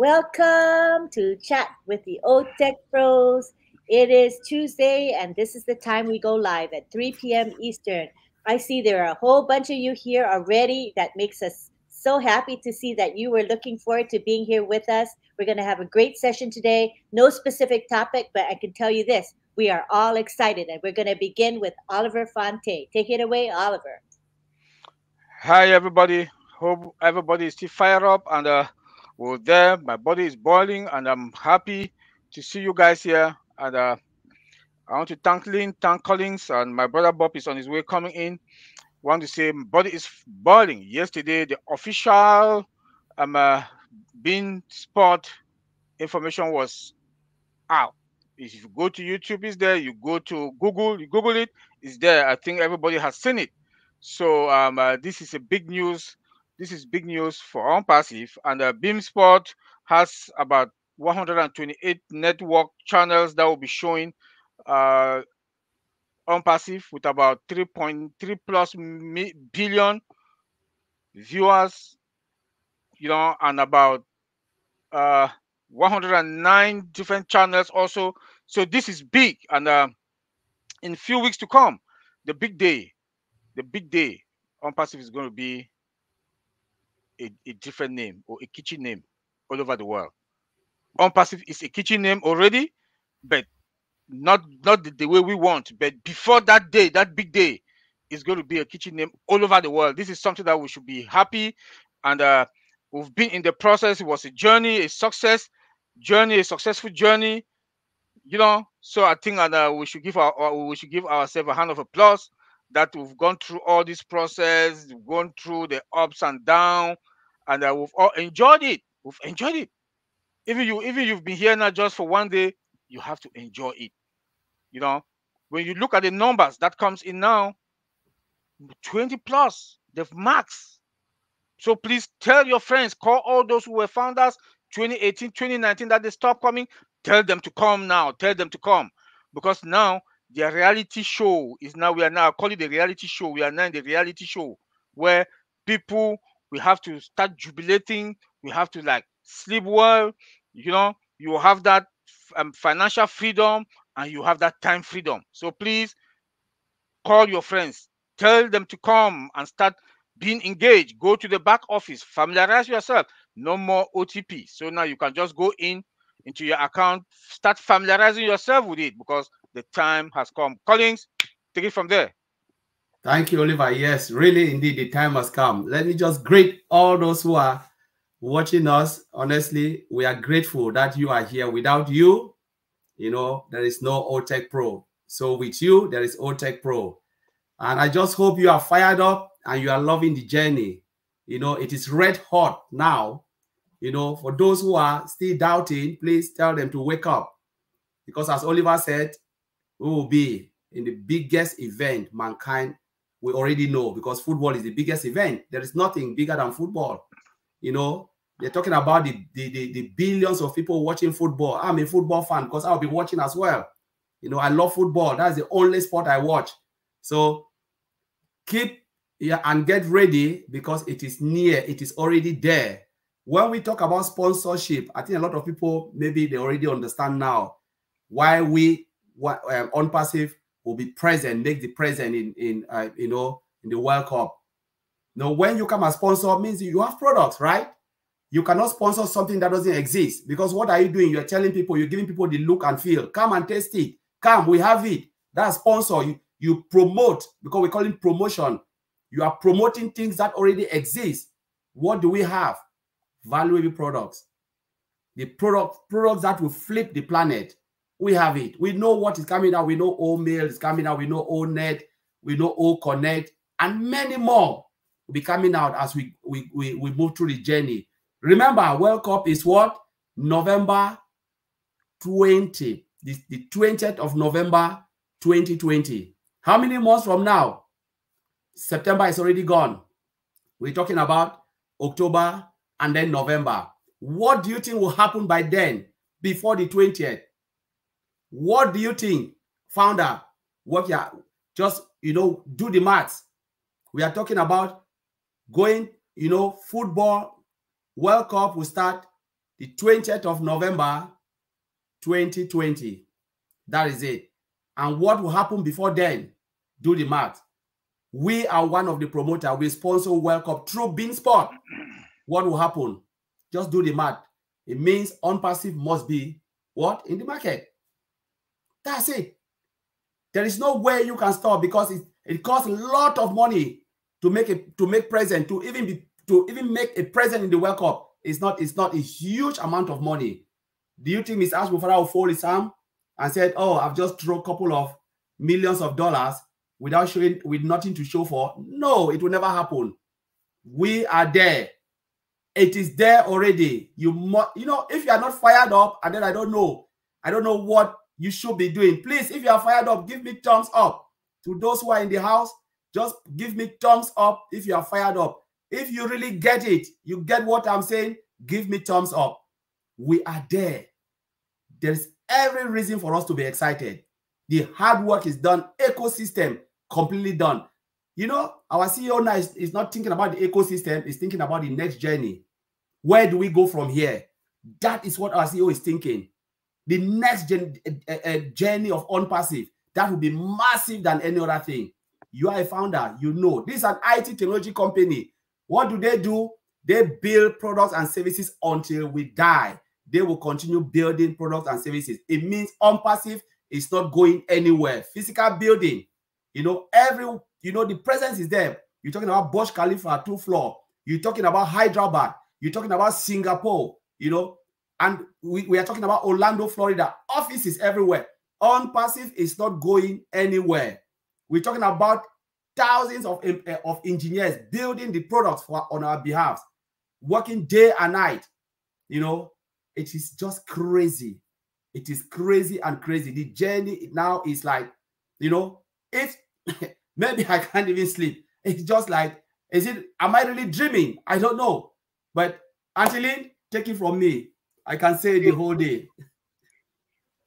Welcome to Chat with the Old Tech Pros. It is Tuesday, and this is the time we go live at 3 p.m. Eastern. I see there are a whole bunch of you here already. That makes us so happy to see that you were looking forward to being here with us. We're going to have a great session today. No specific topic, but I can tell you this. We are all excited, and we're going to begin with Oliver Fonte. Take it away, Oliver. Hi everybody. Hope everybody is still fired up and we're there. My body is boiling and I'm happy to see you guys here. And I want to thank Lynn, thank Collins, and my brother Bob is on his way coming in. Want to say my body is boiling. Yesterday the official bean spot information was out. If you go to YouTube, it's there. You go to Google, you Google it, it's there. I think everybody has seen it. So this is a big news. This is big news for OnPassive, and BeamSport has about 128 network channels that will be showing uh, OnPassive with about 3.3 plus billion viewers, and about uh, 109 different channels also. So this is big, and in few weeks to come, the big day, the big day on passive is going to be a different name or a kitchen name all over the world. On passive is a kitchen name already, but not the way we want. But before that day, that big day, is going to be a kitchen name all over the world. This is something that we should be happy, and we've been in the process. It was a journey, a successful journey. So I think we should give ourselves a hand of applause that we've gone through all this process, we've gone through the ups and downs, and we've all enjoyed it. We've enjoyed it. Even you've been here now just for one day, you have to enjoy it. you know when you look at the numbers that comes in now, 20 plus the max. So please tell your friends, call all those who were founders 2018, 2019 that they stop coming. Tell them to come now. Tell them to come. Because now their reality show is now, we are now, call it the reality show. We are now in the reality show where people, we have to start jubilating. We have to like sleep well. You have that financial freedom and you have that time freedom. So please call your friends, tell them to come and start being engaged. Go to the back office, familiarize yourself. No more OTP. So now you can just go into your account, start familiarizing yourself with it because the time has come. Collins, take it from there. Thank you, Oliver. Yes, really, indeed, the time has come. Let me just greet all those who are watching us. Honestly, we are grateful that you are here. Without you, there is no OTech Pro. So with you, there is OTech Pro. And I just hope you are fired up and you are loving the journey. It is red hot now. For those who are still doubting, please tell them to wake up. Because as Oliver said, we will be in the biggest event mankind we already know, because football is the biggest event. There is nothing bigger than football. They're talking about the billions of people watching football. I'm a football fan because I'll be watching as well. I love football. That's the only sport I watch. So keep and get ready because it is near. It is already there. When we talk about sponsorship, I think a lot of people, maybe they already understand now why we OnPassive will be present, make the present in the World Cup. Now, when you come as sponsor, means you have products, right? You cannot sponsor something that doesn't exist, because what are you doing? You're telling people, you're giving people the look and feel. Come and taste it. Come, we have it. That's sponsor. You promote, because we call it promotion. You are promoting things that already exist. What do we have? Valuable products. The products that will flip the planet. We have it. We know what is coming out. We know O-Mail is coming out. We know O-Net. We know O-Connect. And many more will be coming out as we move through the journey. Remember, World Cup is what? November 20. The 20th of November 2020. How many months from now? September is already gone. We're talking about October and then November. What do you think will happen by then, before the 20th? What do you think, founder? Just, do the maths. We are talking about going, football, World Cup will start the 20th of November, 2020. That is it. And what will happen before then? Do the math. We are one of the promoters. We sponsor World Cup through Beansport. What will happen? Just do the math. It means OnPassive must be what? In the market. That's it. There is no way you can stop because it costs a lot of money to make present, to even make a present in the World Cup. It's not a huge amount of money. Do you think Mr. Ashbufara will fold his arm and said, "Oh, I've just thrown a couple of millions of dollars with nothing to show for"? No, it will never happen. We are there. It is there already. You know, if you are not fired up, and then I don't know what you should be doing. Please, if you are fired up, give me thumbs up. To those who are in the house, just give me thumbs up if you are fired up. If you really get it, you get what I'm saying, give me thumbs up. We are there. There's every reason for us to be excited. The hard work is done. Ecosystem completely done. You know, our CEO now is not thinking about the ecosystem. He's thinking about the next journey. Where do we go from here? That is what our CEO is thinking. The next journey of OnPassive, that will be massive than any other thing. You are a founder, you know. This is an IT technology company. What do? They build products and services until we die. They will continue building products and services. It means OnPassive is not going anywhere. Physical building, you know, the presence is there. You're talking about Burj Khalifa, 2 floor. You're talking about Hyderabad. You're talking about Singapore, you know, and we are talking about Orlando, Florida. Offices everywhere. OnPassive is not going anywhere. We're talking about thousands of engineers building the products on our behalf, working day and night. You know, it is just crazy. It is crazy and crazy. The journey now is like, you know, if maybe I can't even sleep. It's just like, am I really dreaming? I don't know. But Auntie Lynn, take it from me. I can say the whole day.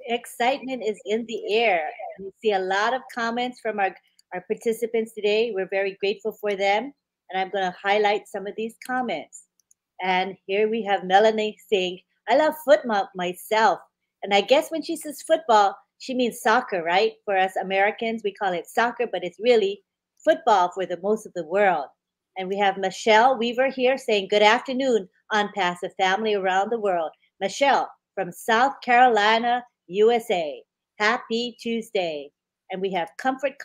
Excitement is in the air. We see a lot of comments from our participants today. We're very grateful for them. And I'm going to highlight some of these comments. And here we have Melanie saying, "I love football myself." And I guess when she says football, she means soccer, right? For us Americans, we call it soccer, but it's really football for the most of the world. And we have Michelle Weaver here saying, "Good afternoon, OnPassive family around the world." Michelle from South Carolina, USA. Happy Tuesday. And we have Comfort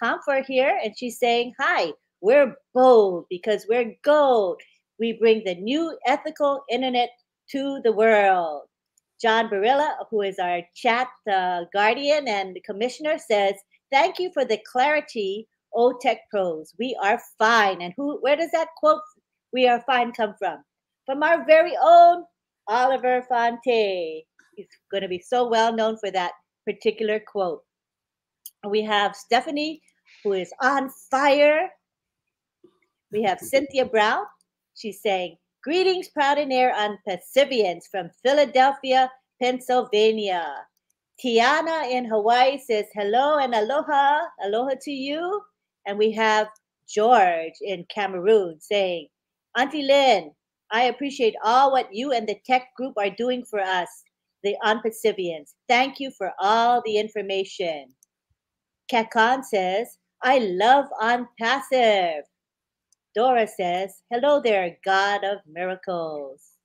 here, and she's saying, "Hi, we're bold because we're gold. We bring the new ethical internet to the world." John Barilla, who is our chat guardian and commissioner, says, "Thank you for the clarity, O Tech Pros. We are fine." And where does that quote, "We are fine," come from? From our very own Oliver Fonte. He's going to be so well known for that particular quote. We have Stephanie, who is on fire. We have Cynthia Brown. She's saying, "Greetings, Proud and Air OnPassivians from Philadelphia, Pennsylvania." Tiana in Hawaii says, "Hello and aloha. Aloha to you." And we have George in Cameroon saying, "Auntie Lynn, I appreciate all what you and the tech group are doing for us, the OnPassivians. Thank you for all the information." Kakan says, "I love OnPassive." Dora says, "Hello there, God of miracles."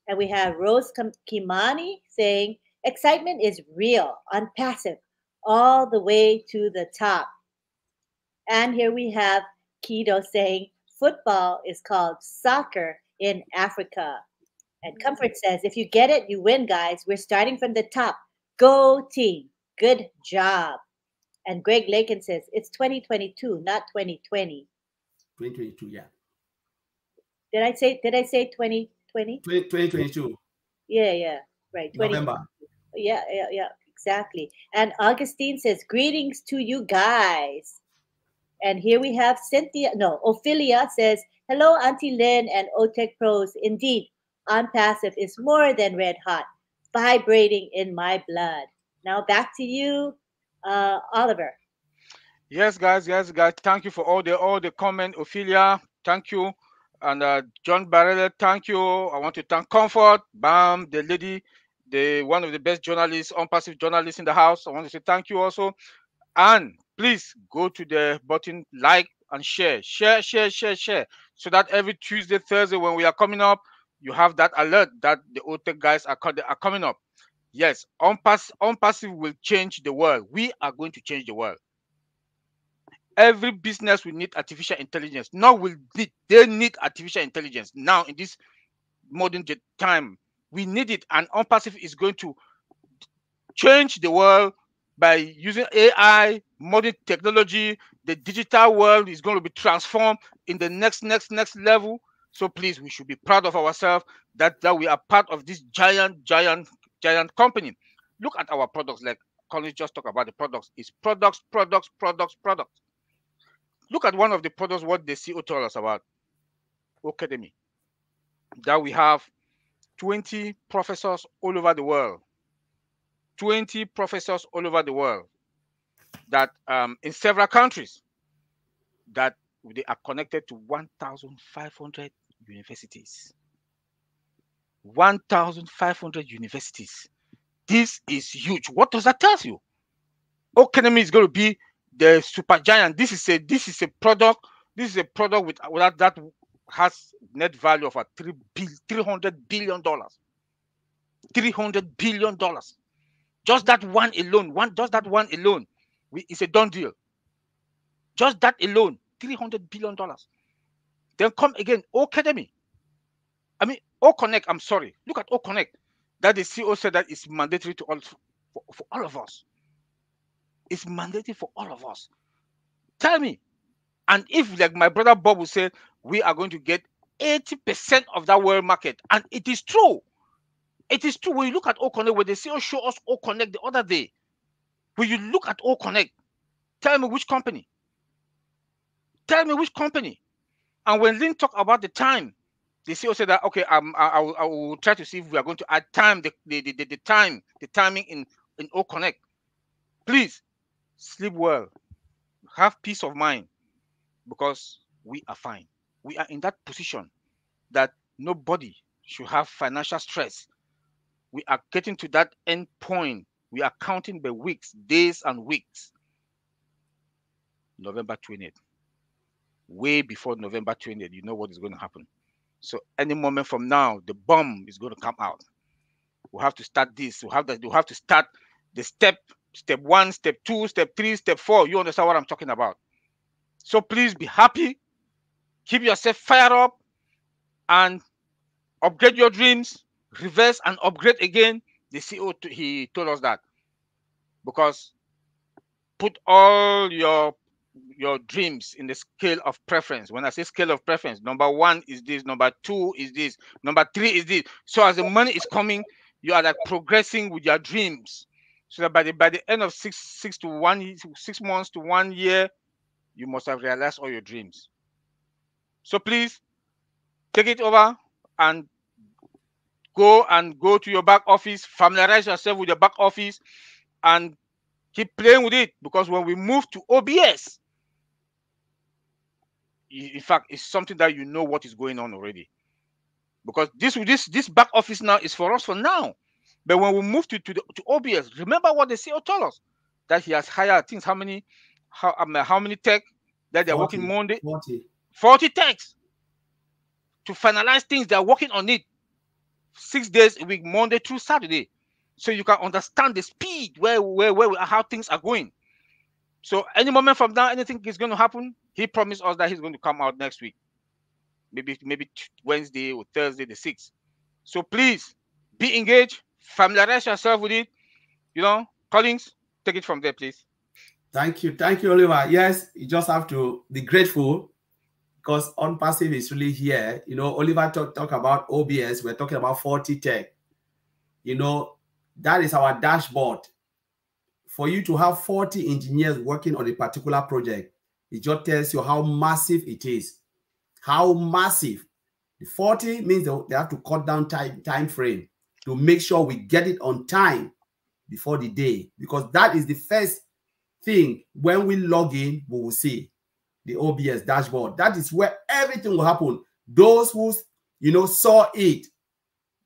And we have Rose Kimani saying, "Excitement is real, OnPassive, all the way to the top." And here we have Kido saying, "Football is called soccer in Africa." And Comfort says, "If you get it, you win, guys. We're starting from the top. Go team. Good job." And Greg Lakin says, "It's 2022, not 2020. 2022, yeah. Did I say 2020? 2022. Yeah, right. November. Yeah, exactly. And Augustine says, "Greetings to you guys." And here we have Ophelia says, "Hello, Auntie Lynn and OTech Pros. Indeed, OnPassive is more than red hot, vibrating in my blood." Now back to you, Oliver. Yes, guys. Thank you for all the comment, Ophelia. Thank you. And John Barrella, thank you. I want to thank Comfort, Bam, the lady, one of the best journalists, unpassive journalists in the house. I want to say thank you also. And please go to the button, like and share, so that every Tuesday, Thursday, when we are coming up, you have that alert that the old tech guys are coming up. Yes, unpassive will change the world. We are going to change the world. Every business will need artificial intelligence. Now they need artificial intelligence now in this modern time. We need it, and unpassive is going to change the world by using AI, modern technology. The digital world is going to be transformed in the next level. So please, we should be proud of ourselves that we are part of this giant company. Look at our products. Like Colin just talked about the products. It's products. Look at one of the products, what the CEO told us about Academy. That we have 20 professors all over the world. 20 professors all over the world that in several countries that they are connected to 1,500 universities. 1,500 universities. This is huge. What does that tell you? Academy is going to be the super giant. This is a product. This is a product with that has net value of $300 billion. $300 billion. Just that one alone, it's a done deal. Just that alone, $300 billion. Then come again, Academy. I mean, O-Connect, I'm sorry. Look at O-Connect. That the CEO said that it's mandatory to for all of us. It's mandatory for all of us. Tell me. And if, like my brother Bob will say, we are going to get 80% of that world market. And it is true. It is true. When you look at O-Connect, when the CEO showed us O-Connect the other day, when you look at O-Connect, tell me which company. Tell me which company. And when Lynn talked about the time, the CEO said that, okay, I will try to see if we are going to add time, the timing in O-Connect. Please, sleep well. Have peace of mind, because we are fine. We are in that position that nobody should have financial stress. We are getting to that end point. We are counting the weeks, days and weeks. November 20th. Way before November 20th, you know what is going to happen. So any moment from now, the bomb is going to come out. We have to start this. We have to start the step 1, step 2, step 3, step 4. You understand what I'm talking about? So please be happy. Keep yourself fired up and upgrade your dreams. Reverse and upgrade again. The CEO, he told us that. Because put all your dreams in the scale of preference. When I say scale of preference, number 1 is this, number 2 is this, number 3 is this. So as the money is coming, you are like progressing with your dreams. So that by the end of 6 months to 1 year, you must have realized all your dreams. So please take it over and go to your back office, familiarize yourself with your back office, and keep playing with it. Because when we move to OBS, in fact, it's something that you know what is going on already. Because this back office now is for us for now. But when we move to OBS, remember what the CEO told us, that he has hired things. How many tech that they're working Monday? 40 techs to finalize things. They're working on it 6 days a week, Monday through Saturday, so you can understand the speed where how things are going. So any moment from now, anything is going to happen. He promised us that he's going to come out next week, maybe Wednesday or Thursday the 6th. So please be engaged, familiarize yourself with it. You know, Collins, take it from there, please. Thank you, Oliver. Yes, you just have to be grateful, because Unpassive is really here. You know, Oliver talk about OBS. We're talking about 40 tech. You know, that is our dashboard. For you to have 40 engineers working on a particular project, it just tells you how massive it is. How massive. The 40 means they have to cut down time frame to make sure we get it on time before the day, because that is the first thing. When we log in, we will see the OBS dashboard. That is where everything will happen. Those who, you know, saw it,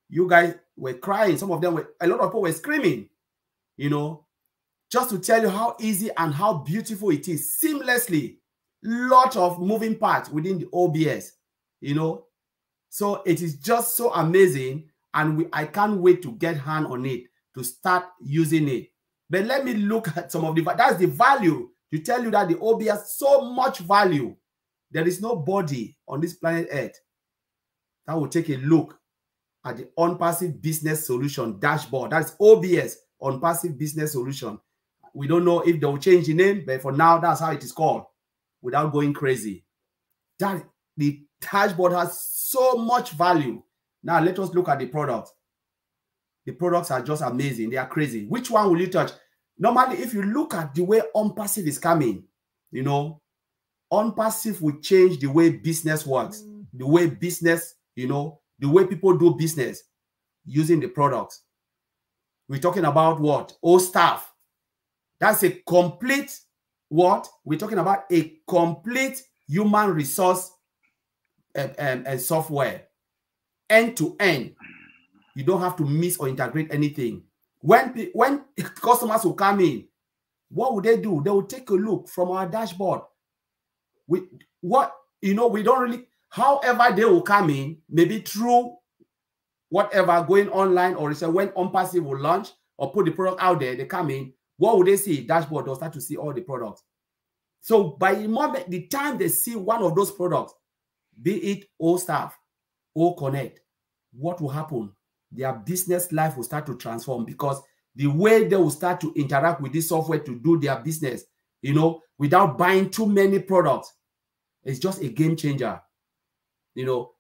you guys were crying. Some of them were, a lot of people were screaming, you know, just to tell you how easy and how beautiful it is. Seamlessly, lot of moving parts within the OBS, you know. So it is just so amazing, and I can't wait to get hand on it, to start using it. But let me look at some of the, that's the value, to tell you that the OBS, so much value. There is nobody on this planet Earth that will take a look at the on-passive business solution dashboard. That's OBS, on-passive business solution. We don't know if they'll change the name, but for now, that's how it is called, without going crazy. That the dashboard has so much value. Now let us look at the products. The products are just amazing. They are crazy. Which one will you touch? Normally, if you look at the way on-passive is coming, you know, on-passive will change the way business works, the way business, you know, the way people do business using the products. We're talking about what? staff. That's a complete what? We're talking about a complete human resource and software, end to end. You don't have to miss or integrate anything. When customers will come in, what would they do? They will take a look from our dashboard. We don't really, however they will come in, maybe through whatever, going online, or when on-passive will launch or put the product out there, they come in. What would they see? Dashboard, they'll start to see all the products. So by the time they see one of those products, be it staff or Connect, what will happen? Their business life will start to transform, because the way they will start to interact with this software to do their business, you know, without buying too many products, it's just a game changer. You know,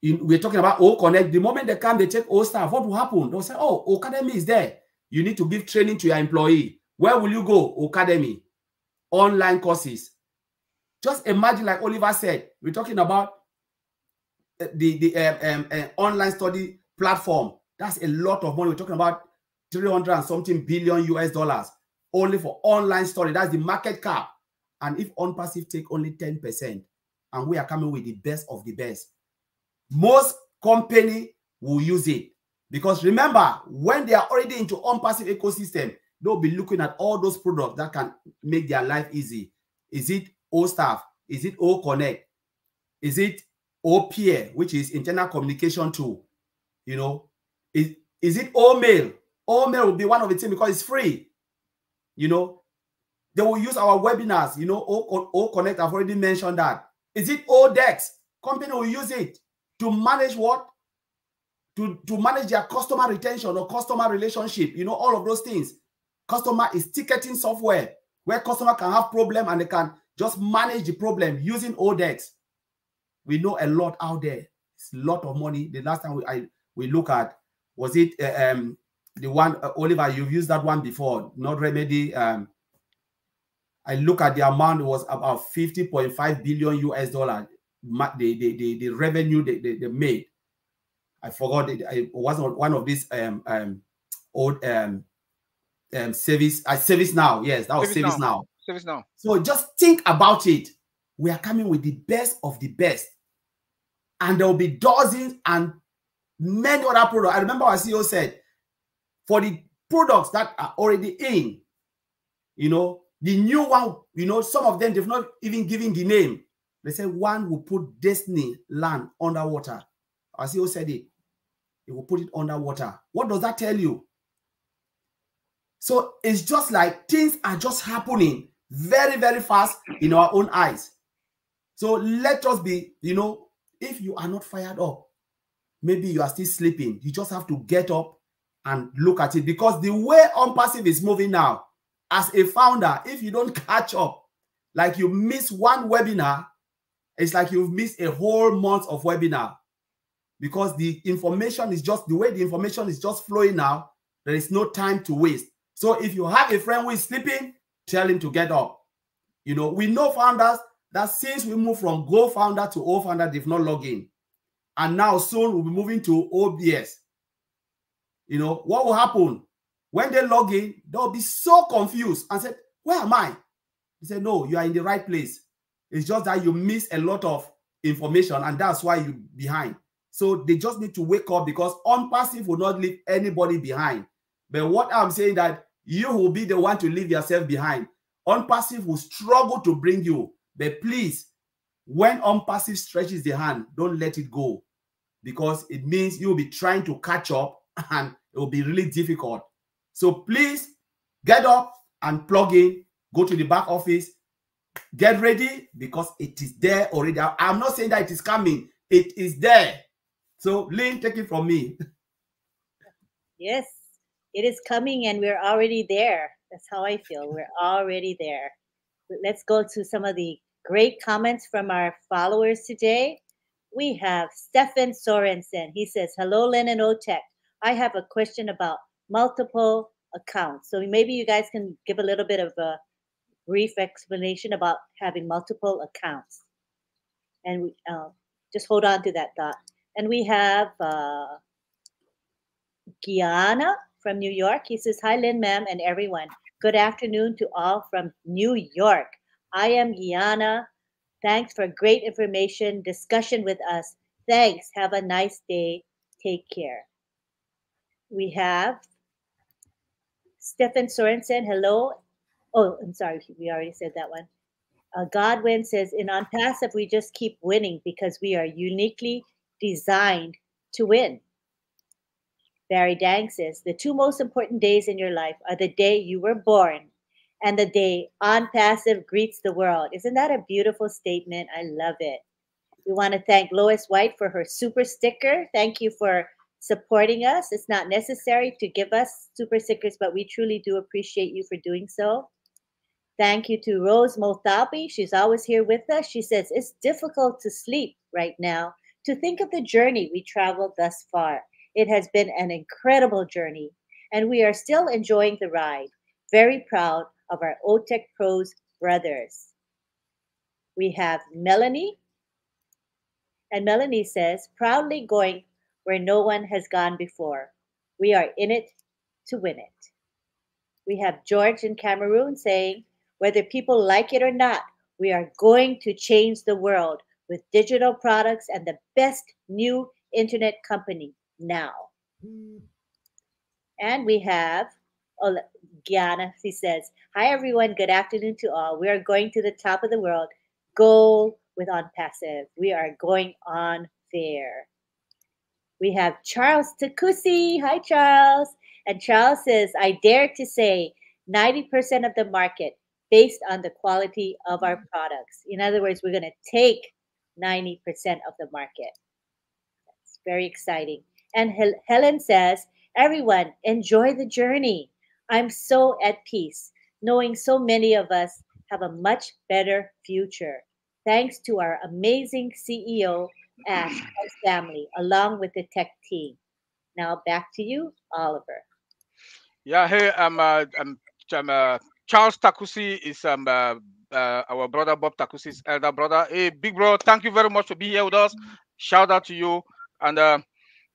we're talking about Connect. The moment they come, they take staff, what will happen? They'll say, oh, Academy is there. You need to give training to your employee. Where will you go? Academy. Online courses. Just imagine, like Oliver said, we're talking about the online study platform. That's a lot of money. We're talking about 300 and something billion US dollars only for online study. That's the market cap. And if on-passive take only 10%, and we are coming with the best of the best, most company will use it. Because remember, when they are already into on-passive ecosystem, they'll be looking at all those products that can make their life easy. Is it staff? Is it Connect? Is it Peer, which is internal communication tool? You know, is it mail? Mail will be one of the things, because it's free. You know, they will use our webinars. You know, Connect, I've already mentioned that. Is it Dex? Company will use it to manage what? To manage their customer retention or customer relationship. You know, all of those things. Customer is ticketing software where customer can have problem and they can just manage the problem using Dex. We know a lot out there. It's a lot of money. The last time we look at, was it the one, Oliver, you've used that one before, not Remedy. I look at the amount, it was about 50.5 billion US dollar, the revenue they made. I forgot it was one of these Service Now. Yes, that was Service Now. Service Now. So just think about it. We are coming with the best of the best. And there will be dozens and many other products. I remember our CEO said, for the products that are already in, you know, the new one, you know, some of them, they've not even given the name. They said one will put Destiny Land underwater. Our CEO said it. He will put it underwater. What does that tell you? So it's just like things are just happening very, very fast in our own eyes. So let us be, you know, if you are not fired up, maybe you are still sleeping. You just have to get up and look at it, because the way on-passive is moving now, as a founder, if you don't catch up, like you miss one webinar, it's like you've missed a whole month of webinar, because the information is just, the way the information is just flowing now, there is no time to waste. So if you have a friend who is sleeping, tell him to get up. You know, we know founders that since we moved from Go Founder to O Founder, they've not logged in. And now soon we'll be moving to OBS. You know, what will happen? When they log in, they'll be so confused and say, where am I? He said, no, you are in the right place. It's just that you miss a lot of information, and that's why you're behind. So they just need to wake up, because unpassive will not leave anybody behind. But what I'm saying, that you will be the one to leave yourself behind. Unpassive will struggle to bring you. But please, when unpassive stretches the hand, don't let it go, because it means you'll be trying to catch up and it will be really difficult. So please get up and plug in, go to the back office, get ready, because it is there already. I'm not saying that it is coming, it is there. So Lynn, take it from me. Yes, it is coming and we're already there. That's how I feel. We're already there. Let's go to some of the great comments from our followers today. We have Stefan Sorensen. He says, hello, Lynn and OTech. I have a question about multiple accounts. So maybe you guys can give a little bit of a brief explanation about having multiple accounts. And we just hold on to that thought. And we have Gianna from New York. He says, hi, Lynn, ma'am, and everyone. Good afternoon to all from New York. I am Gianna. Thanks for great information, discussion with us. Thanks. Have a nice day. Take care. We have Stefan Sorensen. Hello. Oh, I'm sorry. We already said that one. Godwin says, in On Passive, we just keep winning because we are uniquely designed to win. Barry Dang says, the two most important days in your life are the day you were born and the day On Passive greets the world. Isn't that a beautiful statement? I love it. We want to thank Lois White for her super sticker. Thank you for supporting us. It's not necessary to give us super stickers, but we truly do appreciate you for doing so. Thank you to Rose Moltabi. She's always here with us. She says, it's difficult to sleep right now to think of the journey we traveled thus far. It has been an incredible journey, and we are still enjoying the ride. Very proud of our OTech Pros brothers. We have Melanie, and Melanie says, proudly going where no one has gone before. We are in it to win it. We have George in Cameroon saying, whether people like it or not, we are going to change the world with digital products and the best new internet company now. And we have Gianna. She says, hi, everyone. Good afternoon to all. We are going to the top of the world. Go with On Passive. We are going on fair. We have Charles Takusi. Hi, Charles. And Charles says, I dare to say 90% of the market based on the quality of our products. In other words, we're going to take 90% of the market. That's very exciting. And Helen says, everyone, enjoy the journey. I'm so at peace, knowing so many of us have a much better future. Thanks to our amazing CEO, Ash, and family, along with the tech team. Now back to you, Oliver. Yeah, hey, Charles Takusi is our brother Bob Takusi's elder brother. Hey, big bro, thank you very much for being here with us. Shout out to you. And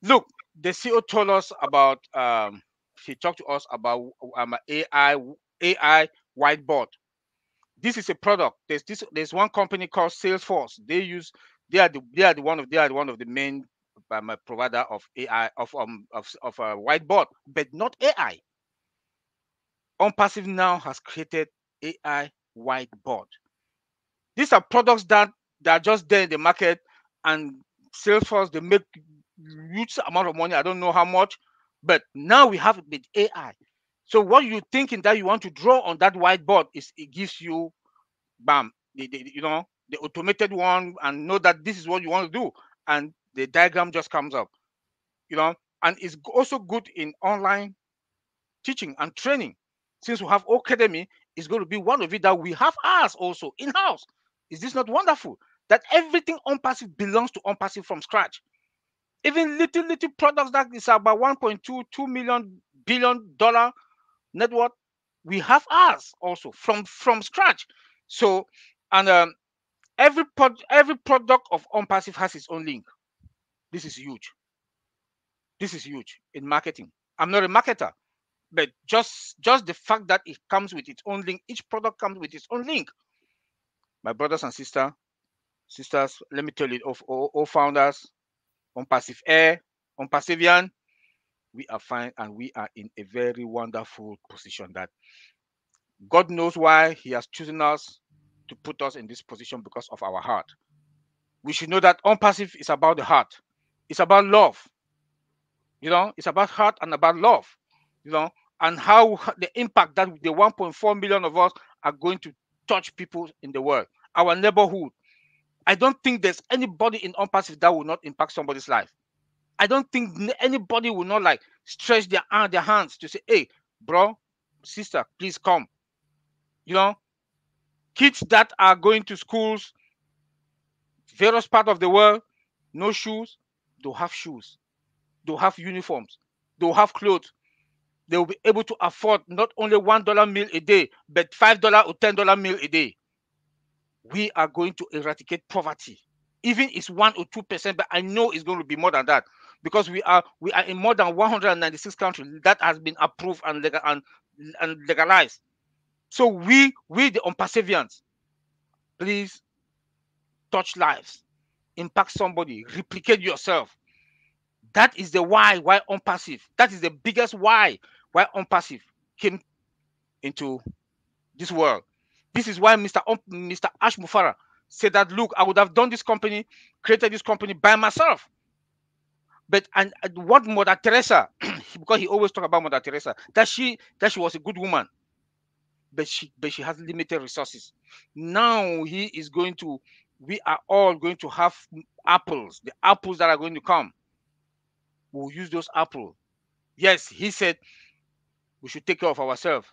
look, the CEO told us about he talked to us about AI whiteboard. This is a product. There's one company called Salesforce. They are one of the main provider of AI of whiteboard, but not AI. OnPassive now has created AI whiteboard. These are products that are just there in the market, and Salesforce, they make huge amount of money. I don't know how much, but now we have it with AI. So what you thinking that you want to draw on that whiteboard is it gives you, bam, the automated one, and know that this is what you want to do, and the diagram just comes up, and it's also good in online teaching and training. Since we have Academy, it's going to be one of it that we have ours also in-house. Is this not wonderful? That everything OnPassive belongs to OnPassive from scratch. Even little products that is about 1.22 million billion dollar net worth, we have ours also from scratch. So, and every product of OnPassive has its own link. This is huge. This is huge in marketing. I'm not a marketer, but just the fact that it comes with its own link, each product comes with its own link. My brothers and sisters, sisters, let me tell you, of all founders, on Passive Air, on Passivian, we are fine and we are in a very wonderful position that God knows why He has chosen us to put us in this position because of our heart. We should know that unpassive is about the heart. It's about love. It's about heart and about love. And how the impact that the 1.4 million of us are going to touch people in the world, our neighborhood. I don't think there's anybody in unpassive that will not impact somebody's life. I don't think anybody will not like stretch their hands to say, hey, bro, sister, please come. Kids that are going to schools, various parts of the world, no shoes, they'll have shoes. They'll have uniforms. They'll have clothes. They will be able to afford not only $1 meal a day, but $5 or $10 meal a day. We are going to eradicate poverty. Even it's 1 or 2%, but I know it's going to be more than that because we are in more than 196 countries that has been approved and legalized. So we the unperseverance, please touch lives, impact somebody, replicate yourself. That is the why unpassive. That is the biggest why unpassive came into this world. This is why Mr. Ash Mufara said that, look, I would have done this company, created this company by myself. But and what Mother Teresa, because he always talk about Mother Teresa, that she was a good woman, but she has limited resources. Now we are all going to have apples, the apples that are going to come. We'll use those apples. Yes, he said we should take care of ourselves.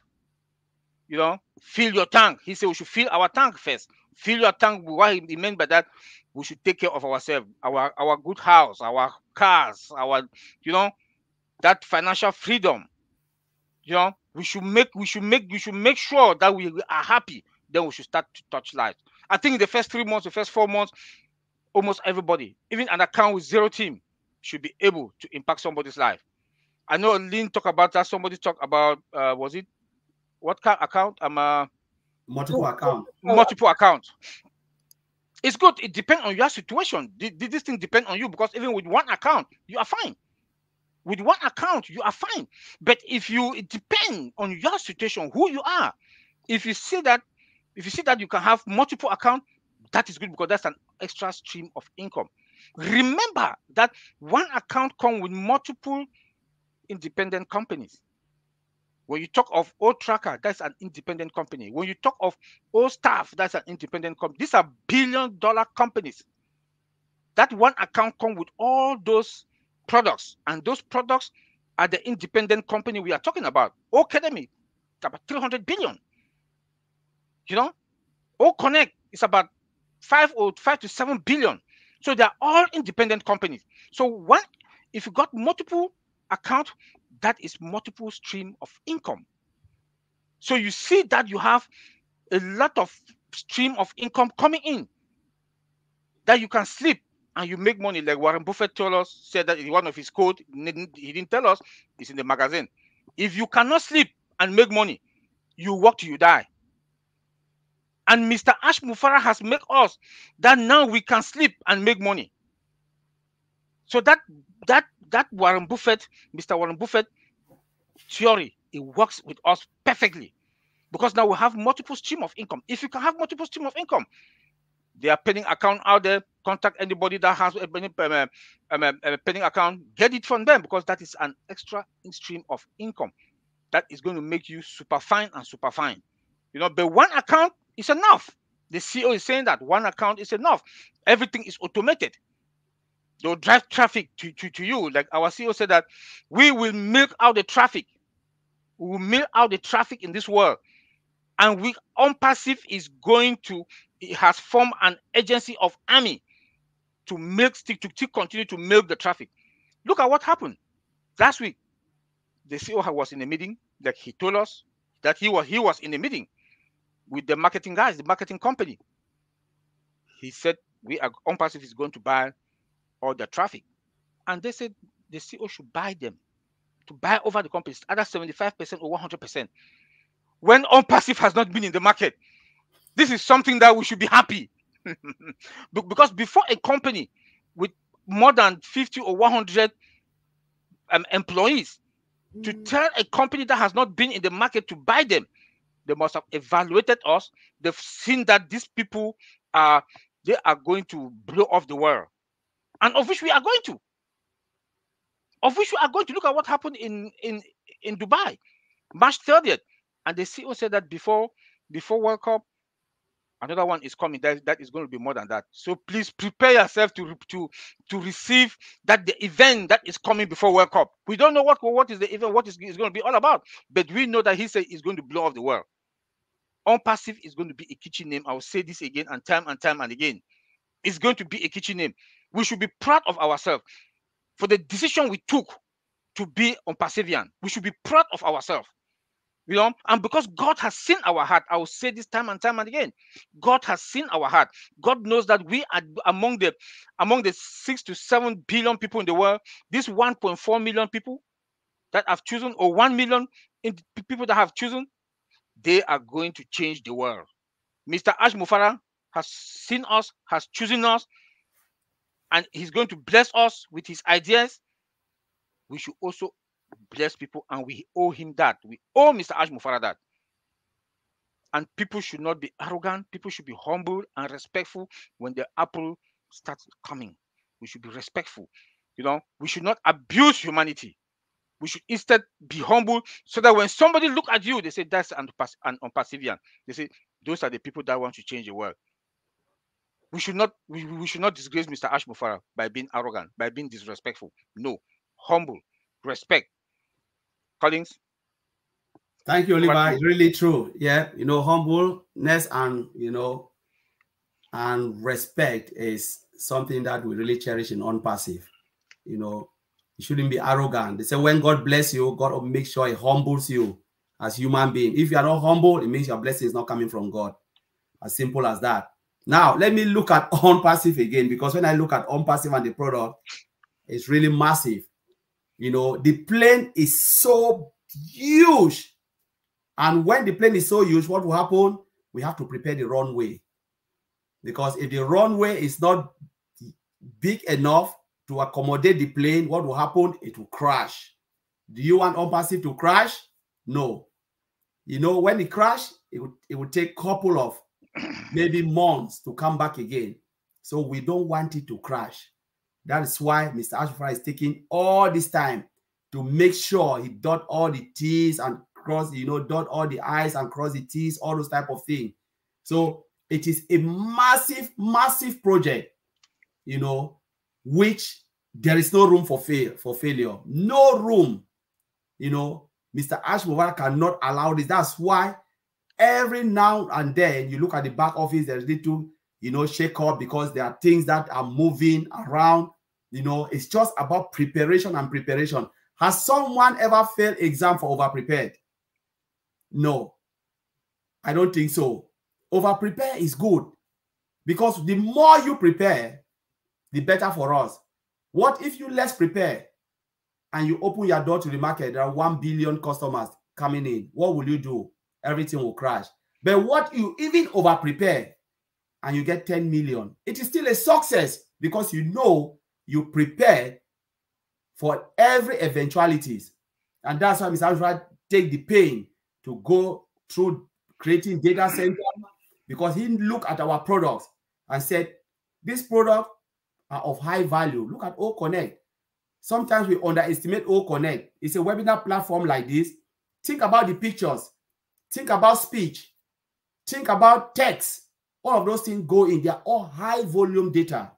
Fill your tank. He said we should fill our tank first. Fill your tank. What he meant by that, we should take care of ourselves, our good house, our cars, our that financial freedom. We should make sure that we are happy. Then we should start to touch lives. I think in the first 3 months, the first 4 months, almost everybody, even an account with 0 team, should be able to impact somebody's life. I know Lynn talked about that. Somebody talked about was it what account? Multiple account. Multiple accounts. It's good. It depends on your situation. This thing depend on you because even with one account, you are fine. With one account, you are fine. But it depends on your situation, who you are. If you see that you can have multiple accounts, that is good because that's an extra stream of income. Remember that one account comes with multiple independent companies. When you talk of old tracker, that's an independent company. When you talk of old staff, that's an independent company. These are billion-dollar companies. That one account comes with all those products, and those products are the independent company we are talking about. Academy, it's about 300 billion. Connect is about 5 to 7 billion. So they are all independent companies. So if you got multiple accounts, that is multiple stream of income. So you see that you have a lot of stream of income coming in that you can sleep and you make money. Like Warren Buffett said that in one of his quotes, he didn't tell us, it's in the magazine. If you cannot sleep and make money, you work till you die. And Mr. Ash Mufara has made us that now we can sleep and make money. So that Warren Buffett, Mr. Warren Buffett theory, it works with us perfectly because now we have multiple stream of income. If you can have multiple stream of income, there are pending account out there. Contact anybody that has a pending account. Get it from them because that is an extra stream of income that is going to make you super fine and super fine. But one account is enough. The CEO is saying that one account is enough. Everything is automated. They'll drive traffic to you. Like our CEO said that we will milk out the traffic. We will milk out the traffic in this world. And unpassive is it has formed an agency of army to continue to milk the traffic. Look at what happened last week. The CEO was in a meeting. Like he told us that he was in a meeting with the marketing guys, the marketing company. He said unpassive is going to buy all the traffic, and they said the CEO should buy them, to buy over the companies, either 75% or 100%. When unpassive has not been in the market, this is something that we should be happy. Because before a company with more than 50 or 100 employees to tell a company that has not been in the market to buy them, they must have evaluated us. They've seen that these people are going to blow off the world, and of which we are going to. Look at what happened in Dubai, March 30th, and the CEO said that before World Cup, another one is coming. That is going to be more than that. So please prepare yourself to receive the event that is coming before World Cup. We don't know what is the event, what is going to be all about, but we know that he said it's going to blow off the world. OnPassive is going to be a kitchen name. I will say this again and time and again. It's going to be a kitchen name. We should be proud of ourselves for the decision we took to be OnPassivian. We should be proud of ourselves. And because God has seen our heart, I will say this time and again. God has seen our heart. God knows that we are among the 6 to 7 billion people in the world. These 1.4 million people that have chosen, or 1 million people that have chosen, they are going to change the world. Mr. Ash Mufara has seen us, has chosen us, and he's going to bless us with his ideas. We should also bless people, and we owe him that. We owe Mr. Ash Mufara that. And people should not be arrogant. People should be humble and respectful when the apple starts coming. We should be respectful. We should not abuse humanity. We should instead be humble, so that when somebody look at you, they say that's an OnPassivian. They say those are the people that want to change the world. We should not disgrace Mr. Ash Mufara by being arrogant, by being disrespectful. No, humble, respect. Collins. Thank you, Oliver. It's really true. Yeah, humbleness and and respect is something that we really cherish in OnPassive. You shouldn't be arrogant. They say when God bless you, God will make sure He humbles you as human being. If you are not humble, it means your blessing is not coming from God. As simple as that. Now, let me look at OnPassive again, because when I look at OnPassive and the product, it's really massive. The plane is so huge. And when the plane is so huge, what will happen? We have to prepare the runway. Because if the runway is not big enough to accommodate the plane, what will happen? It will crash. Do you want OnPassive to crash? No. When it crashes, it will take a couple of maybe months to come back again. So we don't want it to crash. That is why Mr. Ash Mufara is taking all this time to make sure he dot all the T's and cross, dot all the I's and cross the T's, all those type of things. So it is a massive, massive project, which there is no room for failure. No room. Mr. Ash Mufara cannot allow this. That's why every now and then you look at the back office, there's little, shake up, because there are things that are moving around. It's just about preparation and preparation. Has someone ever failed exam for over-prepared? No, I don't think so. Over-prepare is good, because the more you prepare, the better for us. What if you less prepare and you open your door to the market? There are 1 billion customers coming in. What will you do? Everything will crash. But what you even over-prepare and you get 10 million, it is still a success, because you prepare for every eventualities. And that's why Mr. Ash Mufara take the pain to go through creating data center, because he looked at our products and said, this product are of high value. Look at O Connect. Sometimes we underestimate O Connect. It's a webinar platform like this. Think about the pictures. Think about speech. Think about text. All of those things go in. They are all high volume data.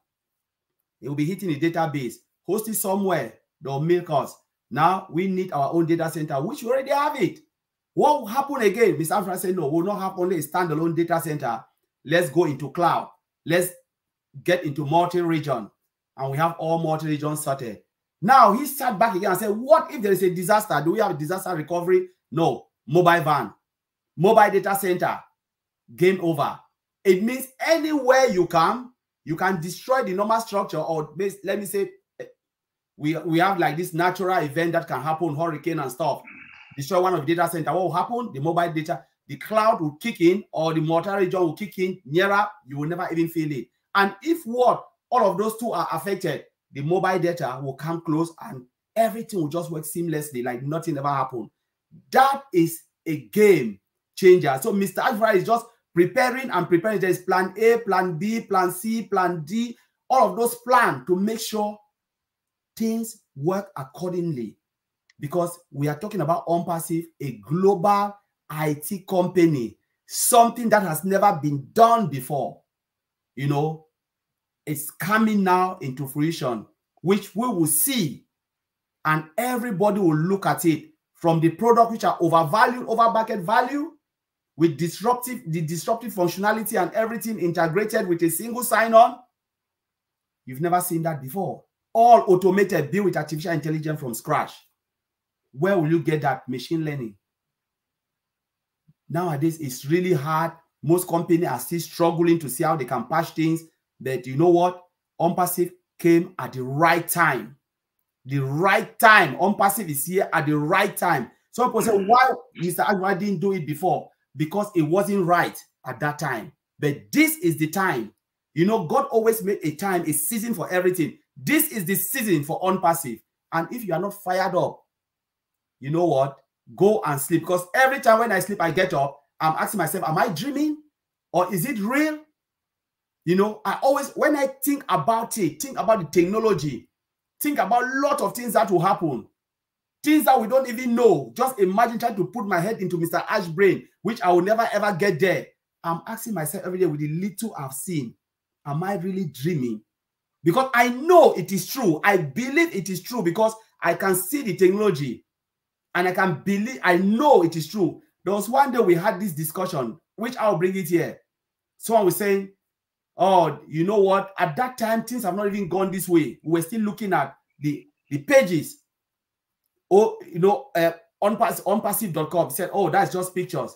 It will be hitting the database, hosted somewhere. They'll milk us. Now we need our own data center, which we already have it. What will happen again? Mr. Ash Mufara said, no, we'll not have only a standalone data center. Let's go into cloud. Let's get into multi-region. And we have all multi-regions sorted. Now he sat back again and said, what if there is a disaster? Do we have a disaster recovery? No. Mobile van, mobile data center, game over. It means anywhere you can destroy the normal structure, or let me say, we have like this natural event that can happen, hurricane and stuff. Destroy one of the data center. What will happen? The the cloud will kick in or the mortar region will kick in nearer, you will never even feel it. And if what all of those two are affected, the mobile data will come close and everything will just work seamlessly, like nothing ever happened. That is a game changer. So Mr. Ashford is just preparing and preparing. There is plan A, plan B, plan C, plan D, all of those plans to make sure things work accordingly. Because we are talking about OnPassive, a global IT company, something that has never been done before. You know, it's coming now into fruition, which we will see, and everybody will look at it from the product which are overvalued, over market value, with the disruptive functionality and everything integrated with a single sign-on. You've never seen that before. All automated, built with artificial intelligence from scratch. Where will you get that? Machine learning. Nowadays, it's really hard. Most companies are still struggling to see how they can patch things. But you know what? OnPassive came at the right time. The right time. OnPassive is here at the right time. Some people say, why Mr. Agua didn't do it before? Because it wasn't right at that time. But this is the time. You know, God always made a time, a season for everything. This is the season for OnPassive. And if you are not fired up, you know what? Go and sleep. Because every time when I sleep, I get up, I'm asking myself, am I dreaming? Or is it real? You know, I always, when I think about it, think about the technology, think about a lot of things that will happen. Things that we don't even know. Just imagine trying to put my head into Mr. Ash brain, which I will never ever get there. I'm asking myself every day with the little I've seen, am I really dreaming? Because I know it is true. I believe it is true because I can see the technology and I can believe, I know it is true. There was one day we had this discussion, which I'll bring it here. Someone was saying, oh, you know what? At that time, things have not even gone this way. We were still looking at the pages. Oh, you know, onpassive.com said, oh, that's just pictures.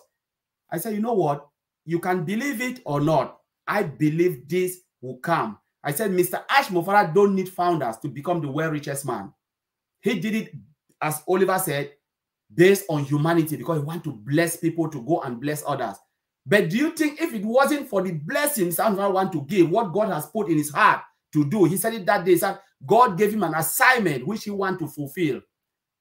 I said, you know what? You can believe it or not. I believe this will come. I said, Mr. Ash Mofara don't need founders to become the world richest man. He did it, as Oliver said, based on humanity because he wants to bless people to go and bless others. But do you think if it wasn't for the blessings Mr. Mofara want to give, what God has put in his heart to do, he said it that day, he said God gave him an assignment which he wants to fulfill.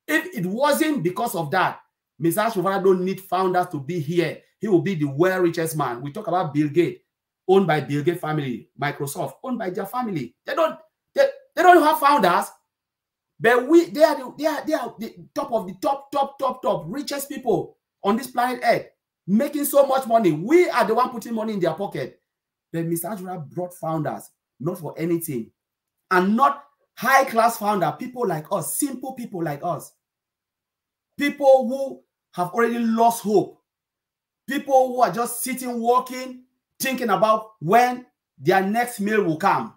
If it wasn't because of that, Mr. Ash Mofara don't need founders to be here. He will be the world richest man. We talk about Bill Gates, owned by Bill Gates family, Microsoft, owned by their family. They don't have founders, but they are the top of the top richest people on this planet Earth, making so much money. We are the one putting money in their pocket. But Mr. Ash Mofara brought founders, not for anything, and not high-class founder, people like us, simple people like us, people who have already lost hope, people who are just sitting, working, thinking about when their next meal will come.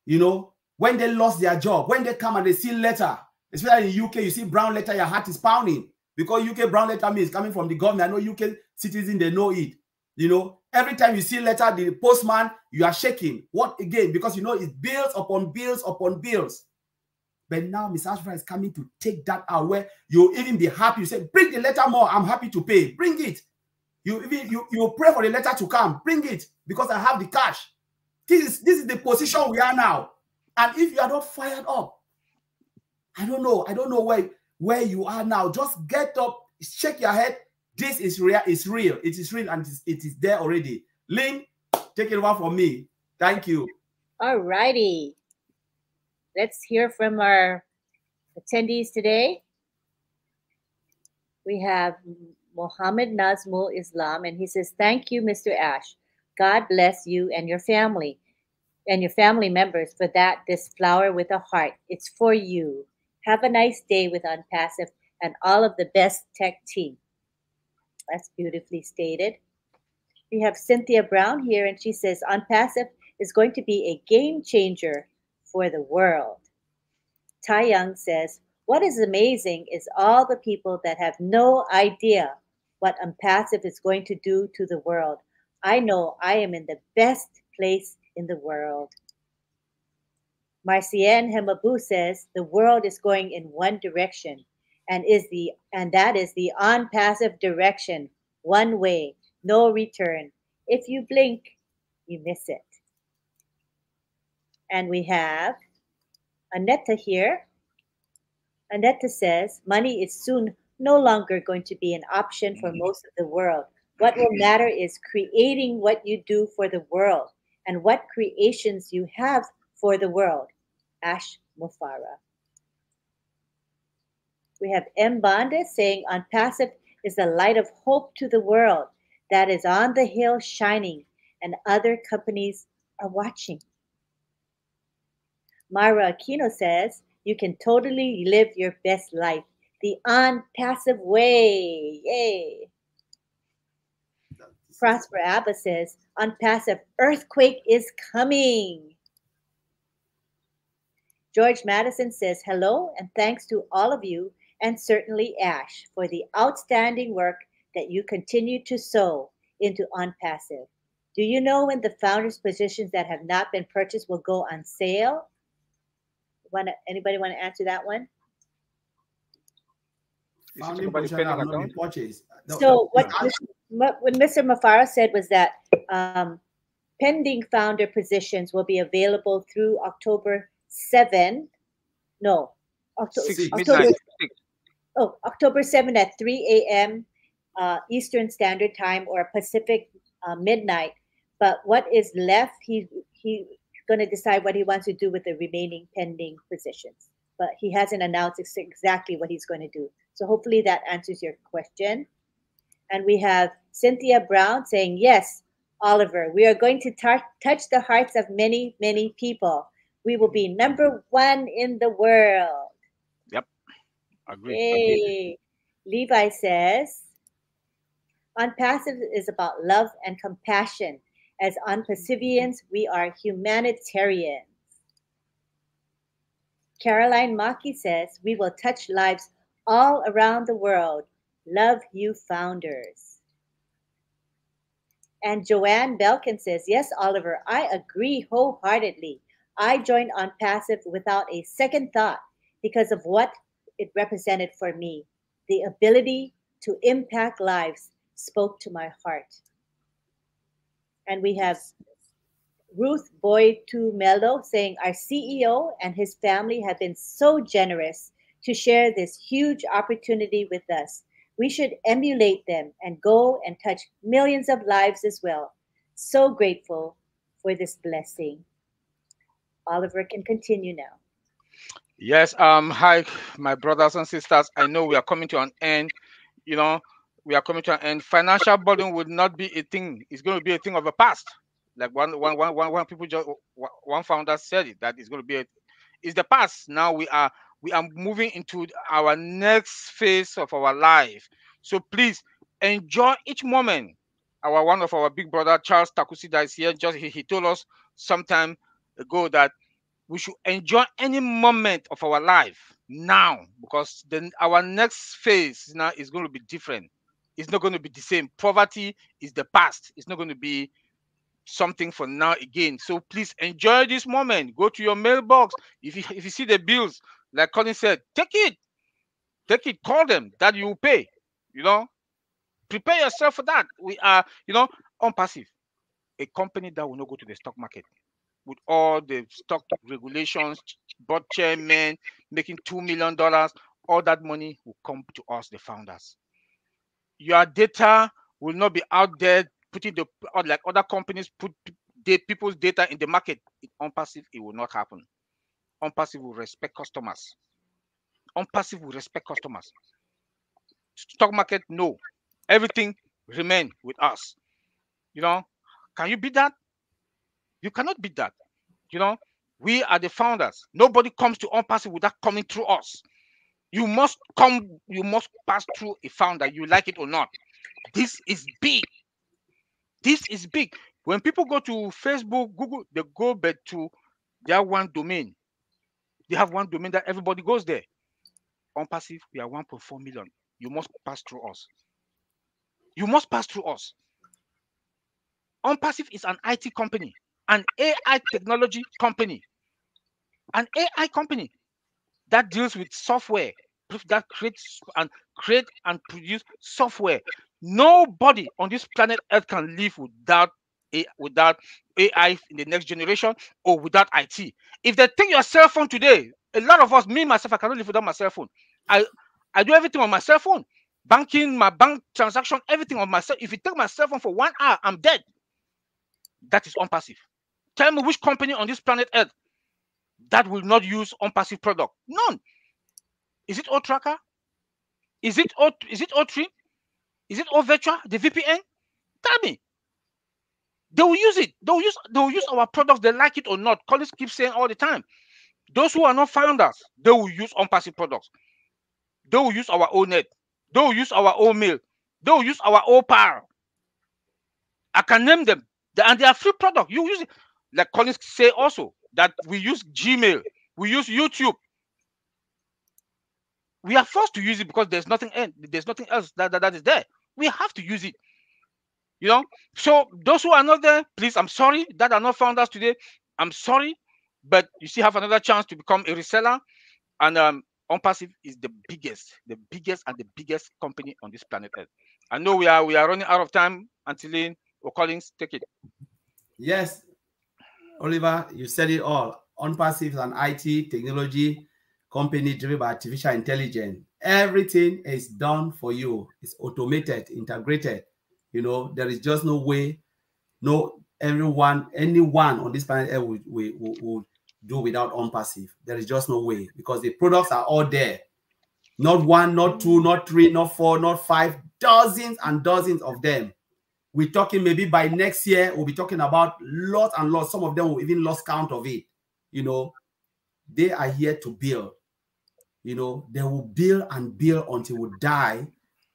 You know, when they lost their job, when they come and they see letter, especially in UK, you see brown letter, your heart is pounding because UK brown letter means coming from the government. I know UK citizens, they know it. You know, every time you see letter, the postman, you are shaking. What again? Because you know it's bills upon bills upon bills. But now Mr. Ash Mofara is coming to take that out where you'll even be happy. You say, bring the letter more, I'm happy to pay. Bring it. You pray for the letter to come. Bring it because I have the cash. This is the position we are now. And if you are not fired up, I don't know where you are now. Just get up, shake your head. This is real. It's real. It is real, and it is there already. Lynn, take it over from me. Thank you. All righty. Let's hear from our attendees today. We have Mohammed Nazmul Islam, and he says, thank you, Mr. Ash. God bless you and your family members for that. This flower with a heart, it's for you. Have a nice day with OnPassive and all of the best tech team. That's beautifully stated. We have Cynthia Brown here, and she says, OnPassive is going to be a game changer for the world. Tai Young says, what is amazing is all the people that have no idea what OnPassive is going to do to the world. I know I am in the best place in the world. Marcienne Hemabu says, the world is going in one direction, and that is the OnPassive direction. One way, no return. If you blink, you miss it. And we have Anetta here. Anetta says money is soon no longer going to be an option for most of the world. What will matter is creating what you do for the world and what creations you have for the world. Ash Mufara. We have M. Banda saying, on passive is the light of hope to the world that is on the hill shining, and other companies are watching. Myra Aquino says, you can totally live your best life the on passive way. Yay. Prosper Abba says, on passive, earthquake is coming. George Madison says, hello and thanks to all of you and certainly Ash for the outstanding work that you continue to sow into On Passive. Do you know when the founders' positions that have not been purchased will go on sale? Anybody want to answer that one? Founding position have not been purchased. So what Mr. Mafara said was that pending founder positions will be available through October 7. No, October 7 at 3 a.m. Eastern Standard Time or Pacific midnight. But what is left, he's going to decide what he wants to do with the remaining pending positions. But he hasn't announced exactly what he's going to do. So hopefully that answers your question. And we have Cynthia Brown saying, yes, Oliver, we are going to touch the hearts of many, many people. We will be #1 in the world. Yep. Agree. Yay. Levi says, on passive is about love and compassion. As on passivians, we are humanitarians. Caroline Maki says, we will touch lives all around the world. Love you, founders. And Joanne Belkin says, yes, Oliver, I agree wholeheartedly. I joined on passive without a second thought because of what it represented for me. The ability to impact lives spoke to my heart. And we have Ruth Boyd to Mello saying, our CEO and his family have been so generous to share this huge opportunity with us. We should emulate them and go and touch millions of lives as well. So grateful for this blessing. Oliver can continue now. Yes. Hi, my brothers and sisters. I know we are coming to an end. You know, we are coming to an end. Financial burden will not be a thing. It's going to be a thing of the past. Like one people just one founder said it, that it's going to be it's the past. Now we are moving into our next phase of our life. So please enjoy each moment. One of our big brother Charles Takusi that is here, just he told us some time ago that we should enjoy any moment of our life now, because then our next phase now is going to be different. It's not going to be the same. Poverty is the past. It's not going to be something for now again. So please enjoy this moment. Go to your mailbox. If you see the bills, like Colin said, take it. Call them that you will pay. Prepare yourself for that. We are, on passive, a company that will not go to the stock market with all the stock regulations, board chairman making $2 million. All that money will come to us, the founders. Your data will not be out there putting like other companies put people's data in the market. On passive, it will not happen. On passive will respect customers. On passive will respect customers. Stock market, no. Everything remain with us. Can you beat that? You cannot beat that. We are the founders. Nobody comes to On Passive without coming through us. You must pass through a founder, you like it or not. This is big. This is big. When people go to Facebook, Google, they go back to their one domain. They have one domain that everybody goes there. On Passive, we are 1.4 million. You must pass through us. You must pass through us. On Passive is an IT company, an AI technology company, an AI company that deals with software, that create and produce software. Nobody on this planet Earth can live without AI in the next generation or without IT. If they take your cell phone today, a lot of us, me myself, I cannot live without my cell phone. I do everything on my cell phone, banking, my bank transaction, everything on my cell. If you take my cell phone for 1 hour, I'm dead. That is unpassive. Tell me which company on this planet Earth that will not use unpassive product? None. Is it O-Tracker? Is it O3? Is it O-Virtual? The VPN? Tell me. They will use it. They will use our products, they like it or not. Colleagues keep saying all the time. Those who are not founders, they will use unpassive products. They will use our own net. They will use our own mail. They will use our own power. I can name them. And they are free products. You use it. Like Collins say also, that we use Gmail, we use YouTube. We are forced to use it because there's nothing else that is there. We have to use it. You know, so those who are not there, please, I'm sorry that are not founders today. I'm sorry, but you still have another chance to become a reseller. And Unpassive is the biggest and the biggest company on this planet Earth. I know we are running out of time. Antolin or Collins, take it. Yes, Oliver, you said it all. Unpassive is an IT technology company driven by artificial intelligence. Everything is done for you. It's automated, integrated. You know, there is just no way, anyone on this planet will do without Unpassive. There is just no way, because the products are all there. Not one, not two, not three, not four, not five, dozens and dozens of them. We're talking maybe by next year, we'll be talking about lots and lots. Some of them will even lost count of it. You know, they are here to build. You know, they will build and build until we die.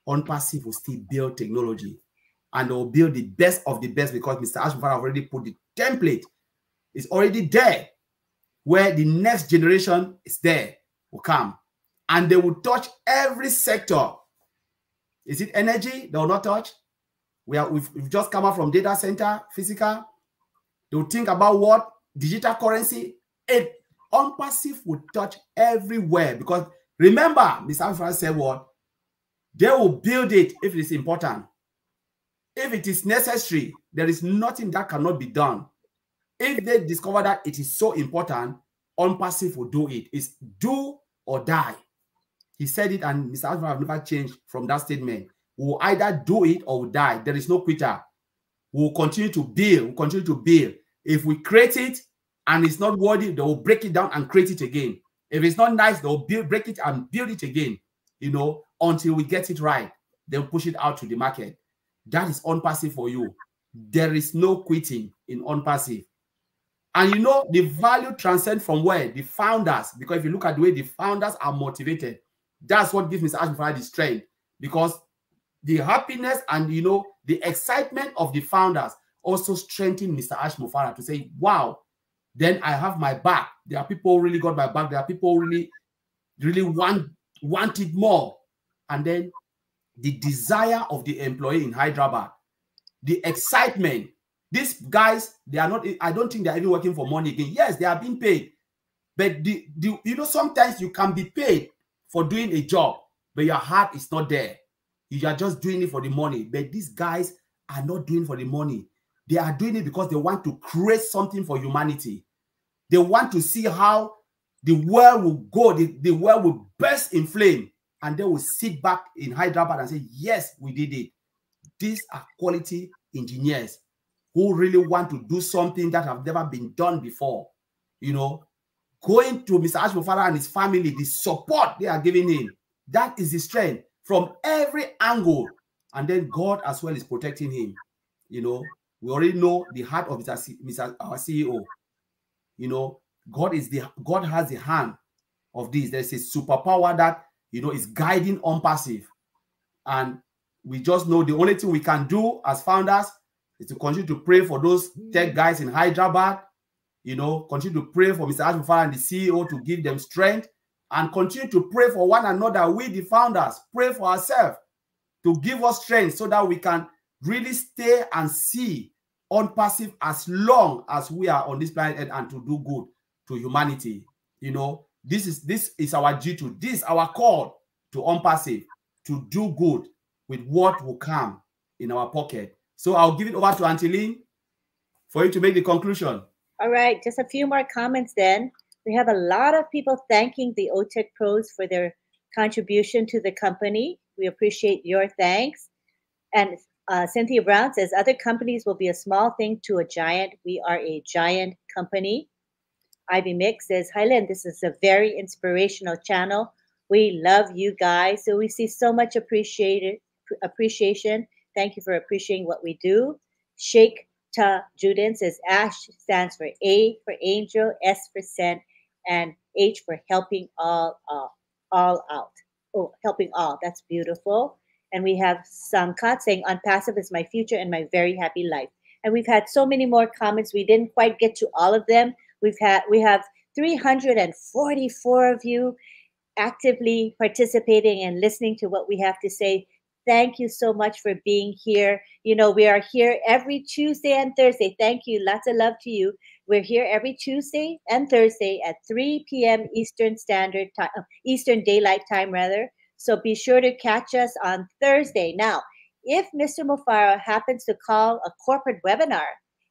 Unpassive will still build technology. And they will build the best of the best, because Mr. Ashmufara already put the template. It's already there, where the next generation is there, will come. And they will touch every sector. Is it energy they will not touch? We've just come out from data center, physical. They will think about what? Digital currency. Unpassive will touch everywhere, because remember, Mr. Ashmufara said what? They will build it if it is important. If it is necessary, there is nothing that cannot be done. If they discover that it is so important, Unpassive will do it. It's do or die. He said it, and Mr. Ashmufara have never changed from that statement. We will either do it or we'll die. There is no quitter. We will continue to build. We'll continue to build. If we create it and it's not worthy, they will break it down and create it again. If it's not nice, they'll break it and build it again, you know, until we get it right. They'll push it out to the market. That is Unpassive for you. There is no quitting in Unpassive. And you know, the value transcends from where? The founders. Because if you look at the way the founders are motivated, that's what gives Mr. Ashmufara the strength. Because the happiness and, you know, the excitement of the founders also strengthen Mr. Ashmufara to say, wow, then I have my back. There are people who really got my back. There are people who really want it more. And then the desire of the employee in Hyderabad, the excitement. These guys, they are not, I don't think they're even working for money again. Yes, they are being paid. But you know, sometimes you can be paid for doing a job, but your heart is not there. You are just doing it for the money. But these guys are not doing it for the money. They are doing it because they want to create something for humanity. They want to see how the world will go, the world will burst in flame, and they will sit back in Hyderabad and say, yes, we did it. These are quality engineers who really want to do something that have never been done before. You know, going to Mr. Ashmufara and his family, the support they are giving him, that is the strength from every angle. And then God as well is protecting him. You know, we already know the heart of our CEO. You know, God has the hand of this. There's a superpower that, you know, is guiding Unpassive. And we just know the only thing we can do as founders is to continue to pray for those tech guys in Hyderabad. You know, continue to pray for Mr. Ashmufara and the CEO to give them strength, and continue to pray for one another. We, the founders, pray for ourselves to give us strength so that we can really stay and see Unpassive as long as we are on this planet and to do good to humanity. You know, this is our duty. This is our call to Unpassive, to do good. with what will come in our pocket. So I'll give it over to Auntie Lynn for you to make the conclusion. All right, just a few more comments then. We have a lot of people thanking the OTech Pros for their contribution to the company. We appreciate your thanks. And Cynthia Brown says, other companies will be a small thing to a giant. We are a giant company. Ivy Mix says, hi, Lynn, this is a very inspirational channel. We love you guys. So we see so much appreciation. Thank you for appreciating what we do. Sheikh Ta Judin says, ASH stands for A for angel, S for sent, and H for helping all out. Oh, helping all. That's beautiful. And we have Samkat saying, on passive is my future and my very happy life. And we've had so many more comments. We didn't quite get to all of them. We have 344 of you actively participating and listening to what we have to say. Thank you so much for being here. You know, we are here every Tuesday and Thursday. Thank you. Lots of love to you. We're here every Tuesday and Thursday at 3 p.m. Eastern Standard Time, Eastern Daylight Time, rather. So be sure to catch us on Thursday. Now, if Mr. Mufaro happens to call a corporate webinar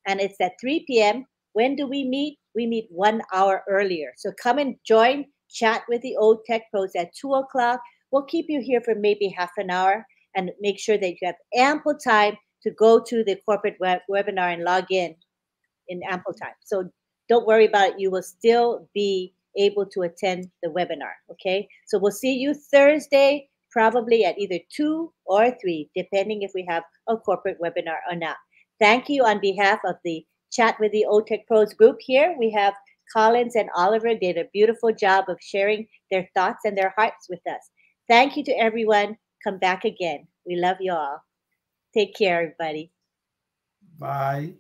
and it's at 3 p.m., when do we meet? We meet 1 hour earlier. So come and join, chat with the old tech pros at 2 o'clock. We'll keep you here for maybe half an hour and make sure that you have ample time to go to the corporate webinar and log in ample time. So don't worry about it. You will still be able to attend the webinar, okay? So we'll see you Thursday, probably at either 2 or 3, depending if we have a corporate webinar or not. Thank you on behalf of the Chat with the OTech Pros group here. We have Collins and Oliver did a beautiful job of sharing their thoughts and their hearts with us. Thank you to everyone. Come back again. We love you all. Take care, everybody. Bye.